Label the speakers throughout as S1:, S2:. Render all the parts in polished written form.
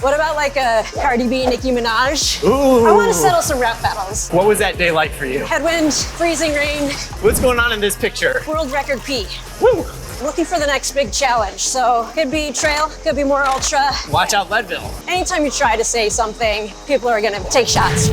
S1: What about like a Cardi B, Nicki Minaj?
S2: Ooh.
S1: I want to settle some rap battles.
S2: What was that day like for you?
S1: Headwind, freezing rain,
S2: What's going on in this picture?
S1: world record P.
S2: Woo!
S1: Looking for the next big challenge. So could be trail, could be more ultra.
S2: Watch out, Leadville.
S1: Anytime you try to say something, people are gonna take shots.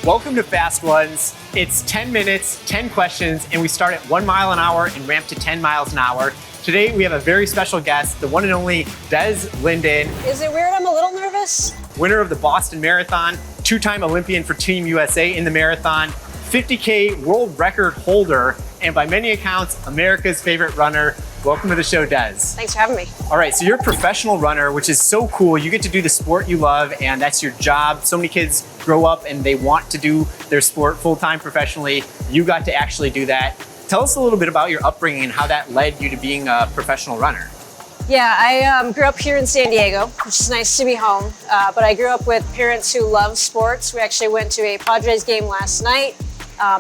S2: Welcome to Fast Ones. It's 10 minutes, 10 questions, and we start at 1 mile an hour and ramp to 10 miles an hour. Today we have a very special guest, the one and only Des Linden.
S1: Is it weird I'm a little nervous?
S2: Winner of the Boston Marathon, two-time Olympian for Team USA in the marathon, 50K world record holder, and by many accounts, America's favorite runner. Welcome to the show, Des.
S1: Thanks for having me.
S2: All right, so you're a professional runner, which is so cool. You get to do the sport you love, and that's your job. So many kids grow up and they want to do their sport full-time professionally. You got to actually do that. Tell us a little bit about your upbringing and how that led you to being a professional runner.
S1: Yeah, I grew up here in San Diego, which is nice to be home. But I grew up with parents who love sports. We actually went to a Padres game last night.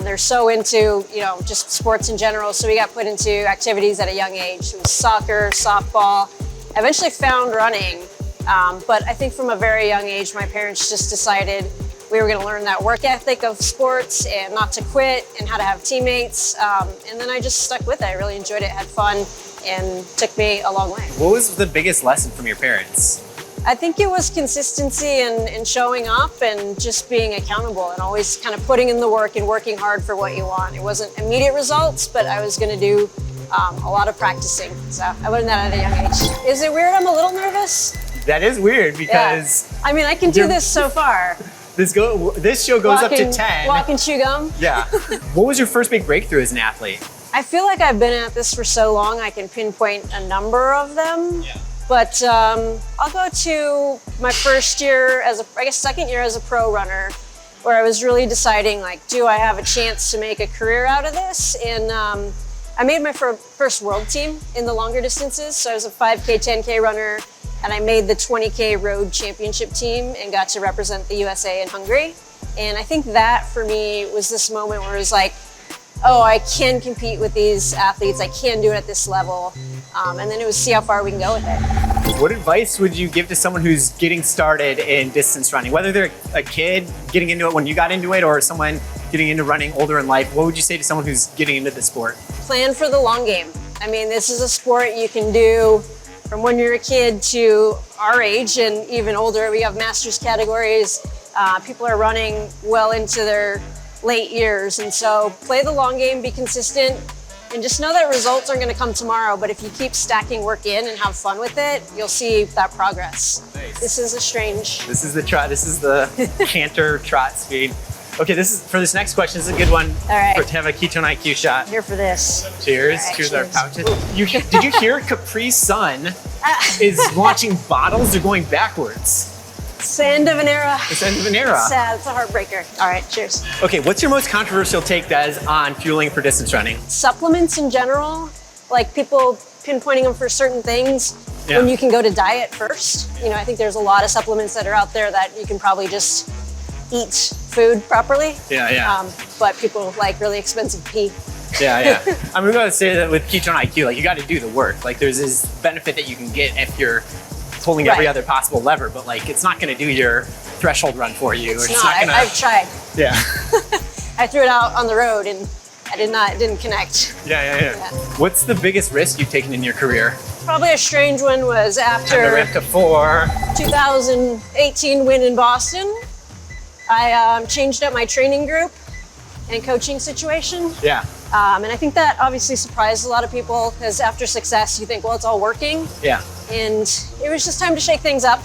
S1: They're so into, just sports in general. So we got put into activities at a young age. It was soccer, softball. I eventually found running. But I think from a very young age, my parents just decided we were going to learn that work ethic of sports and not to quit and how to have teammates. And then I just stuck with it. I really enjoyed it, had fun, and took me a long way.
S2: What was the biggest lesson from your parents?
S1: I think it was consistency and showing up and just being accountable and always kind of putting in the work and working hard for what you want. It wasn't immediate results, but I was going to do a lot of practicing. So I learned that at a young age. Is it weird I'm a little nervous?
S2: That is weird because...
S1: Yeah. I mean, I can do this so far.
S2: This show goes up to 10.
S1: Walk and chew gum.
S2: Yeah. What was your first big breakthrough as an athlete?
S1: I feel like I've been at this for so long, I can pinpoint a number of them.
S2: Yeah.
S1: But I'll go to my first year second year as a pro runner, where I was really deciding, do I have a chance to make a career out of this? And I made my first world team in the longer distances. So I was a 5K, 10K runner, and I made the 20K road championship team and got to represent the USA in Hungary. And I think that for me was this moment where it was like, oh, I can compete with these athletes. I can do it at this level. And then it was see how far we can go with it.
S2: What advice would you give to someone who's getting started in distance running? Whether they're a kid getting into it when you got into it or someone getting into running older in life, what would you say to someone who's getting into the sport?
S1: Plan for the long game. I mean, this is a sport you can do from when you're a kid to our age and even older. We have masters categories. People are running well into their late years. And so play the long game, be consistent, and just know that results aren't going to come tomorrow. But if you keep stacking work in and have fun with it, you'll see that progress.
S2: Nice.
S1: This is a strange.
S2: This is the trot. This is the canter trot speed. Okay, for this next question, this is a good one.
S1: All right.
S2: To have a Ketone-IQ shot.
S1: Here for this.
S2: Cheers.
S1: All right,
S2: cheers our
S1: cheers.
S2: pouches. Did you hear Capri Sun is launching bottles? They're going backwards.
S1: It's the end of an era.
S2: It's the end of an era.
S1: It's sad. It's a heartbreaker. All right, cheers.
S2: Okay, what's your most controversial take, Des, on fueling for distance running?
S1: Supplements in general, like people pinpointing them for certain things
S2: Yeah.
S1: when you can go to diet first. I think there's a lot of supplements that are out there that you can probably just eat food properly.
S2: Yeah.
S1: But people like really expensive pee.
S2: Yeah. I'm going to say that with Ketone-IQ, you got to do the work. There's this benefit that you can get if you're pulling every other possible lever, but it's not going to do your threshold run for you.
S1: It's not. I've tried.
S2: Yeah.
S1: I threw it out on the road and it didn't connect.
S2: Yeah. What's the biggest risk you've taken in your career?
S1: Probably a strange one was
S2: Time to
S1: after
S2: ramp to 4.
S1: 2018 win in Boston. I changed up my training group and coaching situation.
S2: Yeah.
S1: And I think that obviously surprised a lot of people because after success, you think, well, it's all working.
S2: Yeah.
S1: And it was just time to shake things up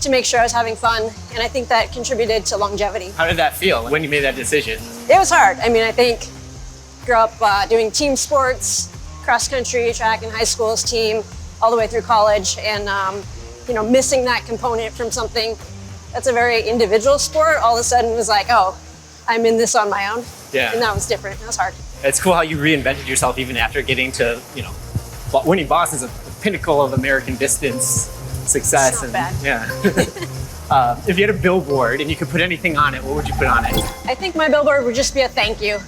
S1: to make sure I was having fun. And I think that contributed to longevity.
S2: How did that feel when you made that decision?
S1: It was hard. I mean, I think grew up doing team sports, cross country, track in high school as team, all the way through college. And, missing that component from something that's a very individual sport, all of a sudden was like, oh, I'm in this on my own.
S2: Yeah.
S1: And that was different. That was hard.
S2: It's cool how you reinvented yourself even after getting to, winning Boston's a pinnacle of American distance success.
S1: It's not bad.
S2: Yeah. If you had a billboard and you could put anything on it, what would you put on it?
S1: I think my billboard would just be a thank you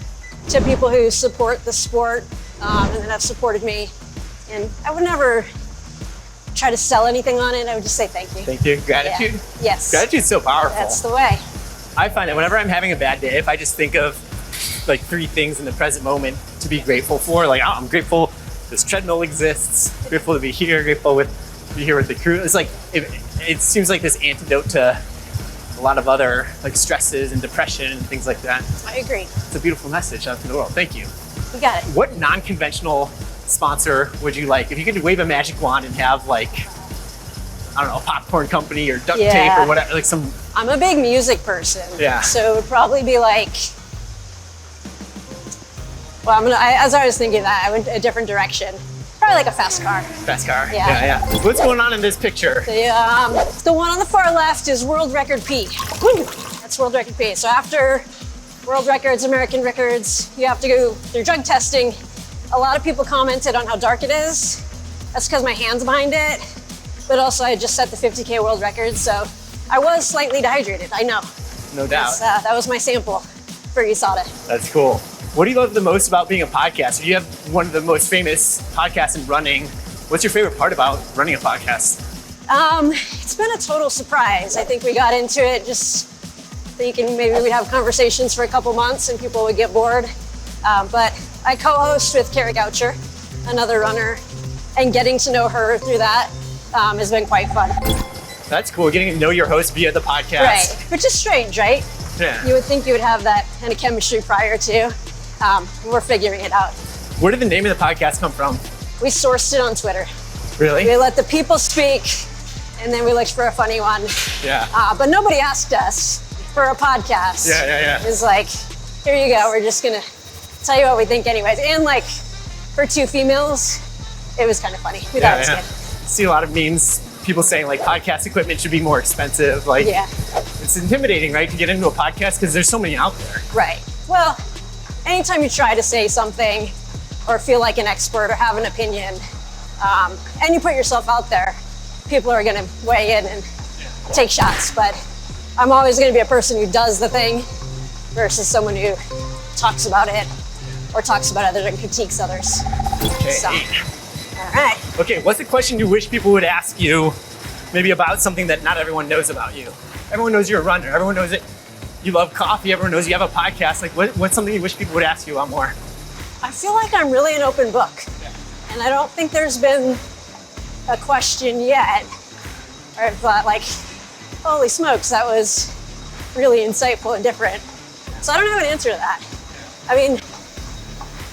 S1: to people who support the sport and that have supported me. And I would never try to sell anything on it. I would just say thank you.
S2: Thank you. Gratitude?
S1: Yeah. Yes.
S2: Gratitude's so powerful.
S1: That's the way.
S2: I find that whenever I'm having a bad day, if I just think of like 3 things in the present moment to be grateful for, like, oh, I'm grateful this treadmill exists, grateful to be here, grateful to be here with the crew. It's like, it seems like this antidote to a lot of other like stresses and depression and things like that.
S1: I agree.
S2: It's a beautiful message out to the world. Thank you.
S1: You got it.
S2: What non-conventional sponsor would you like? If you could wave a magic wand and have like, I don't know, a popcorn company or duct tape or whatever, like some.
S1: I'm a big music person.
S2: Yeah.
S1: So it would probably be like, well, as I was thinking that, I went a different direction. Probably like a fast car.
S2: Fast car.
S1: Yeah.
S2: What's going on in this picture?
S1: The one on the far left is World Record P. Woo! That's World Record P. So after world records, American records, you have to go through drug testing. A lot of people commented on how dark it is. That's because my hand's behind it. But also I just set the 50K world record, so I was slightly dehydrated, I know.
S2: No doubt.
S1: That was my sample for USADA.
S2: That's cool. What do you love the most about being a podcaster? You have one of the most famous podcasts in running. What's your favorite part about running a podcast?
S1: It's been a total surprise. I think we got into it just thinking maybe we'd have conversations for a couple months and people would get bored. But I co-host with Kara Goucher, another runner, and getting to know her through that has been quite fun.
S2: That's cool, getting to know your host via the podcast.
S1: Right, which is strange, right?
S2: Yeah.
S1: You would think you would have that kind of chemistry prior to. We're figuring it out.
S2: Where did the name of the podcast come from?
S1: We sourced it on Twitter.
S2: Really?
S1: We let the people speak, and then we looked for a funny one.
S2: Yeah.
S1: But nobody asked us for a podcast.
S2: Yeah.
S1: It was like, here you go, we're just gonna tell you what we think anyways. And like, for 2 females, it was kind of funny. We thought it was good.
S2: See a lot of memes, people saying like podcast equipment should be more expensive. Like, it's intimidating, right, to get into a podcast because there's so many out there.
S1: Right. Well, anytime you try to say something or feel like an expert or have an opinion, and you put yourself out there, people are gonna weigh in and take shots. But I'm always gonna be a person who does the thing versus someone who talks about it or talks about others and critiques others.
S2: Okay.
S1: So, all right.
S2: Okay, what's the question you wish people would ask you maybe about something that not everyone knows about you? Everyone knows you're a runner. Everyone knows that you love coffee. Everyone knows you have a podcast. Like, what's something you wish people would ask you about more?
S1: I feel like I'm really an open book. And I don't think there's been a question yet where I've thought like, holy smokes, that was really insightful and different. So I don't have an answer to that. I mean,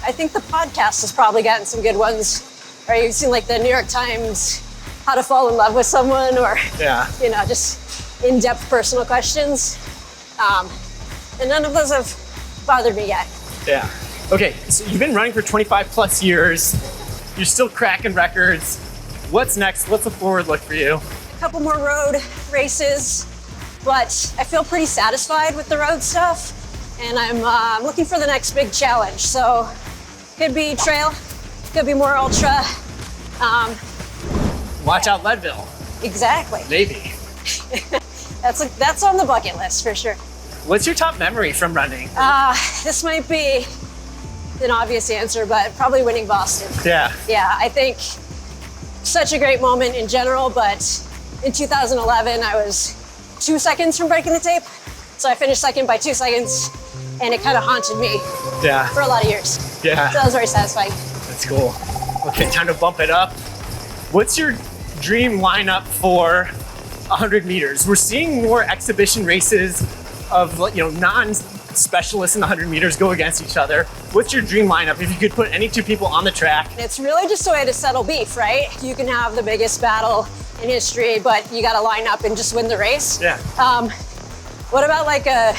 S1: I think the podcast has probably gotten some good ones. Right? You've seen like the New York Times, how to fall in love with someone, or you know, just in-depth personal questions. And none of those have bothered me yet.
S2: Yeah. Okay, so you've been running for 25 plus years. You're still cracking records. What's next? What's the forward look for you?
S1: A couple more road races, but I feel pretty satisfied with the road stuff. And I'm looking for the next big challenge. So could be trail, could be more ultra.
S2: Watch out, Leadville.
S1: Exactly.
S2: Maybe.
S1: That's on the bucket list for sure.
S2: What's your top memory from running?
S1: This might be an obvious answer, but probably winning Boston.
S2: Yeah.
S1: Yeah, I think such a great moment in general, but in 2011, I was 2 seconds from breaking the tape. So I finished second by 2 seconds, and it kind of haunted me for a lot of years.
S2: Yeah.
S1: So that was very satisfying.
S2: That's cool. Okay, time to bump it up. What's your dream lineup for 100 meters? We're seeing more exhibition races of, you know, non-specialists in the 100 meters go against each other. What's your dream lineup if you could put any 2 people on the track?
S1: It's really just a way to settle beef, right? You can have the biggest battle in history, but you got to line up and just win the race.
S2: Yeah.
S1: What about like a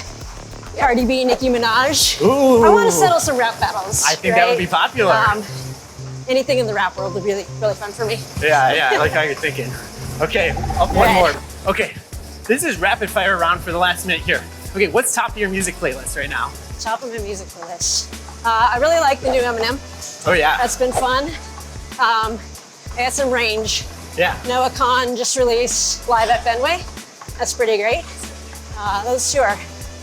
S1: Cardi B, Nicki Minaj?
S2: Ooh.
S1: I want to settle some rap battles.
S2: I think that would be popular.
S1: Anything in the rap world would be really fun for me.
S2: Yeah, I like how you're thinking. Okay, one more. Okay, this is rapid fire round for the last minute here. Okay, what's top of your music playlist right now?
S1: Top of my music playlist. I really like the new Eminem.
S2: Oh yeah.
S1: That's been fun. I got some Range.
S2: Yeah.
S1: Noah Khan just released Live at Fenway. That's pretty great. Those 2 are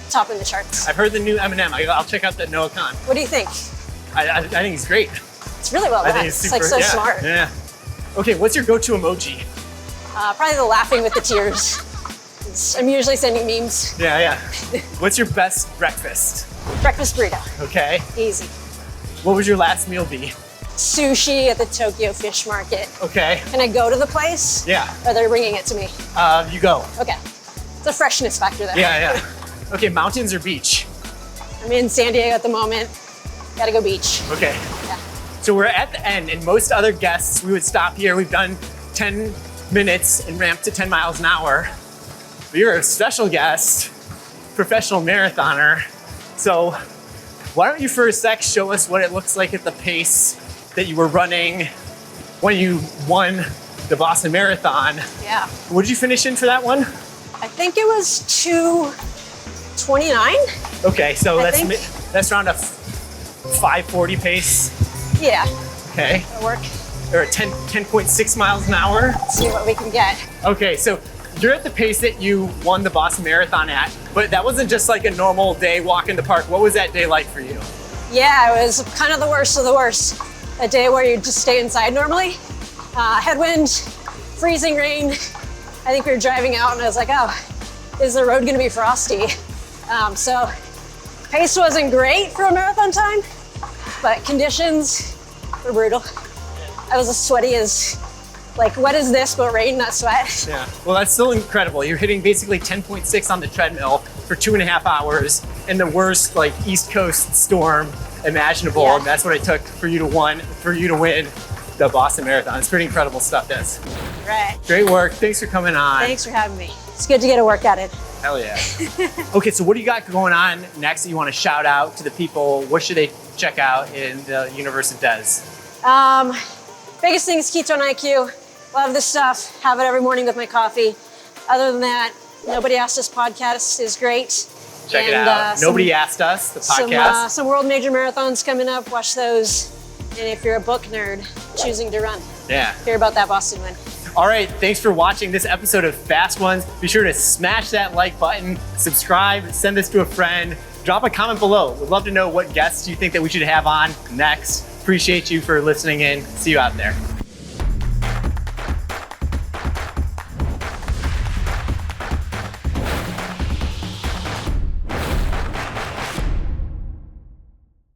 S1: topping the charts.
S2: I've heard the new Eminem. I'll check out that Noah Khan.
S1: What do you think?
S2: I think he's great.
S1: It's really well done.
S2: I think it's super,
S1: like so smart.
S2: Yeah. Okay, what's your go-to emoji?
S1: Probably the laughing with the tears. I'm usually sending memes.
S2: Yeah. What's your best breakfast?
S1: Breakfast burrito,
S2: Okay.
S1: easy.
S2: What would your last meal be?
S1: Sushi at the Tokyo Fish Market.
S2: Okay.
S1: Can I go to the place?
S2: Yeah.
S1: Or they're bringing it to me?
S2: You go.
S1: Okay. It's a freshness factor there.
S2: Yeah. Okay, mountains or beach?
S1: I'm in San Diego at the moment. Gotta go beach.
S2: Okay.
S1: Yeah.
S2: So we're at the end, and most other guests, we would stop here. We've done 10 minutes and ramped to 10 miles an hour. But you're a special guest, professional marathoner. So why don't you for a sec show us what it looks like at the pace that you were running when you won the Boston Marathon.
S1: Yeah.
S2: What did you finish in for that one?
S1: I think it was 2:29.
S2: Okay, so
S1: I
S2: that's around a 5:40 pace.
S1: Yeah,
S2: Okay,
S1: that'll work.
S2: or at 10.6 miles an hour.
S1: Let's see what we can get.
S2: Okay, so you're at the pace that you won the Boston Marathon at, but that wasn't just like a normal day walk in the park. What was that day like for you?
S1: Yeah, it was kind of the worst of the worst. A day where you just stay inside normally. Headwind, freezing rain. I think we were driving out and I was like, oh, is the road gonna be frosty? So pace wasn't great for a marathon time, but conditions were brutal. I was as sweaty as, like, what is this but rain, not sweat?
S2: Yeah, well, that's still incredible. You're hitting basically 10.6 on the treadmill for 2.5 hours in the worst like East Coast storm imaginable.
S1: Yeah.
S2: And that's what it took for you to win the Boston Marathon. It's pretty incredible stuff, Des.
S1: Right.
S2: Great work. Thanks for coming on.
S1: Thanks for having me. It's good to get a workout in.
S2: Hell yeah. Okay, so what do you got going on next that you want to shout out to the people? What should they check out in the universe of Des?
S1: Biggest thing is Ketone-IQ. Love this stuff. Have it every morning with my coffee. Other than that, Nobody Asked Us podcast is great.
S2: Check it out. Nobody Asked Us, the podcast.
S1: Some world major marathons coming up. Watch those. And if you're a book nerd choosing to run,
S2: Yeah.
S1: hear about that Boston win.
S2: All right, thanks for watching this episode of Fast Ones. Be sure to smash that like button, subscribe, send this to a friend, drop a comment below. We'd love to know what guests you think that we should have on next. Appreciate you for listening in. See you out there.